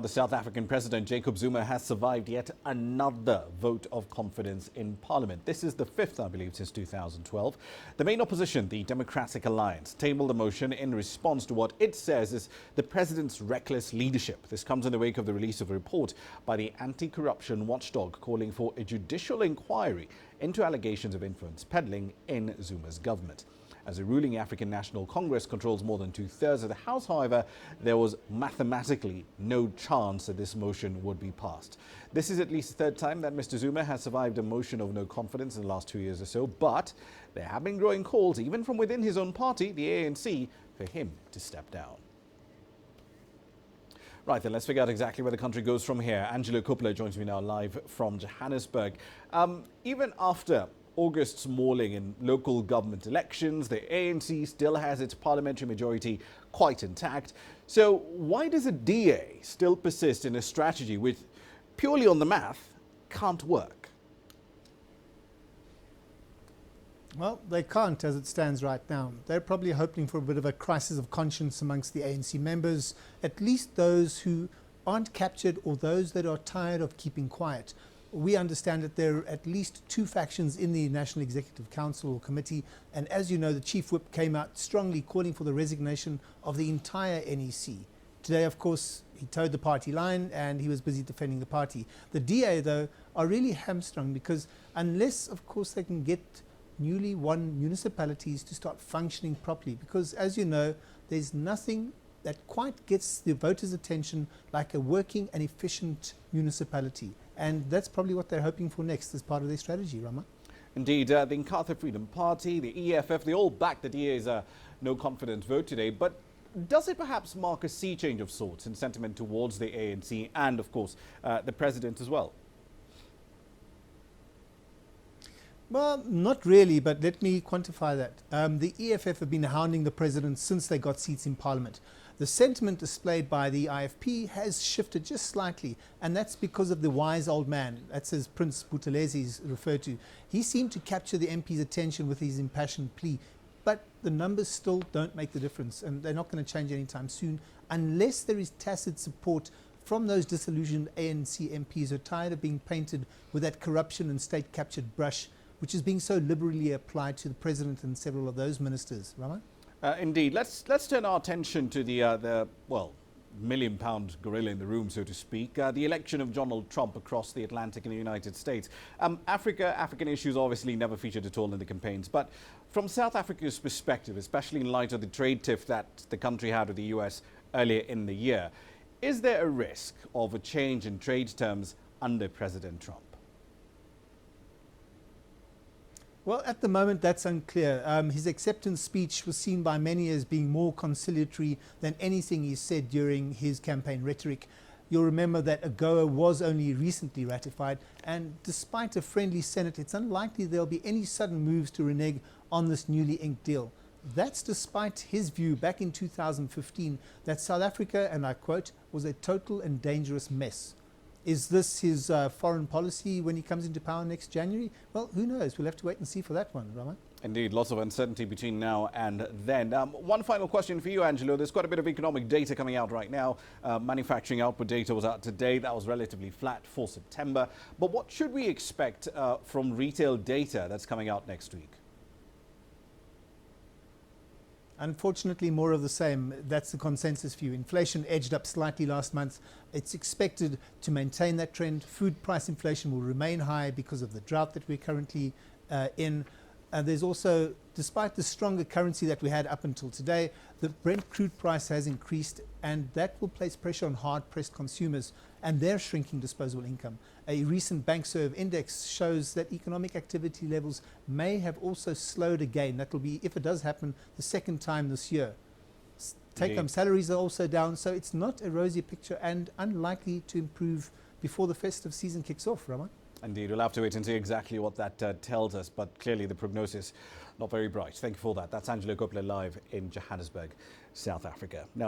The South African President Jacob Zuma has survived yet another vote of confidence in Parliament. This is the fifth, I believe, since 2012. The main opposition, the Democratic Alliance, tabled a motion in response to what it says is the president's reckless leadership. This comes in the wake of the release of a report by the anti-corruption watchdog calling for a judicial inquiry into allegations of influence peddling in Zuma's government. As the ruling African National Congress controls more than two-thirds of the House, however, there was mathematically no chance that this motion would be passed. This is at least the third time that Mr. Zuma has survived a motion of no confidence in the last 2 years or so, but there have been growing calls, even from within his own party, the ANC, for him to step down. Right, then let's figure out exactly where the country goes from here. Angelo Kuppler joins me now live from Johannesburg. Even after August's mauling in local government elections, the ANC still has its parliamentary majority quite intact. So why does a DA still persist in a strategy which, purely on the math, can't work? Well, they can't as it stands right now. They're probably hoping for a bit of a crisis of conscience amongst the ANC members, at least those who aren't captured or those that are tired of keeping quiet. We understand that there are at least two factions in the National Executive Council or Committee, and as you know, the Chief Whip came out strongly calling for the resignation of the entire NEC. Today, of course, he towed the party line and he was busy defending the party. The DA, though, are really hamstrung because unless, of course, they can get newly won municipalities to start functioning properly, because as you know, there's nothing that quite gets the voters' attention like a working and efficient municipality. And that's probably what they're hoping for next as part of their strategy, Rama. Indeed, the Inkatha Freedom Party, the EFF, they all backed the DA's no confidence vote today. But does it perhaps mark a sea change of sorts in sentiment towards the ANC and, of course, the president as well? Well, not really, but let me quantify that. The EFF have been hounding the president since they got seats in Parliament. The sentiment displayed by the IFP has shifted just slightly, and that's because of the wise old man, that's as Prince Buthelezi is referred to. He seemed to capture the MP's attention with his impassioned plea, but the numbers still don't make the difference, and they're not going to change anytime soon unless there is tacit support from those disillusioned ANC MPs who are tired of being painted with that corruption and state-captured brush, which is being so liberally applied to the president and several of those ministers. Rama? Indeed. Let's turn our attention to the million-pound gorilla in the room, so to speak, the election of Donald Trump across the Atlantic in the United States. African issues obviously never featured at all in the campaigns, but from South Africa's perspective, especially in light of the trade tiff that the country had with the US earlier in the year, is there a risk of a change in trade terms under President Trump? Well, at the moment, that's unclear. His acceptance speech was seen by many as being more conciliatory than anything he said during his campaign rhetoric. You'll remember that AGOA was only recently ratified, and despite a friendly Senate, it's unlikely there'll be any sudden moves to renege on this newly inked deal. That's despite his view back in 2015 that South Africa, and I quote, was a total and dangerous mess. Is this his foreign policy when he comes into power next January? Well, who knows? We'll have to wait and see for that one, Rama. Indeed, lots of uncertainty between now and then. One final question for you, Angelo. There's quite a bit of economic data coming out right now. Manufacturing output data was out today. That was relatively flat for September. But what should we expect from retail data that's coming out next week? Unfortunately, more of the same. That's the consensus view. Inflation edged up slightly last month. It's expected to maintain that trend. Food price inflation will remain high because of the drought that we're currently in. There's also, despite the stronger currency that we had up until today, the Brent crude price has increased, and that will place pressure on hard-pressed consumers and their shrinking disposable income. A recent BankServe index shows that economic activity levels may have also slowed again. That will be, if it does happen, the second time this year. Take-home salaries are also down, so it's not a rosy picture and unlikely to improve before the festive season kicks off, Rama. Indeed, we'll have to wait and see exactly what that tells us, but clearly the prognosis not very bright. Thank you for that. That's Angelo Kuppler live in Johannesburg, South Africa. Now,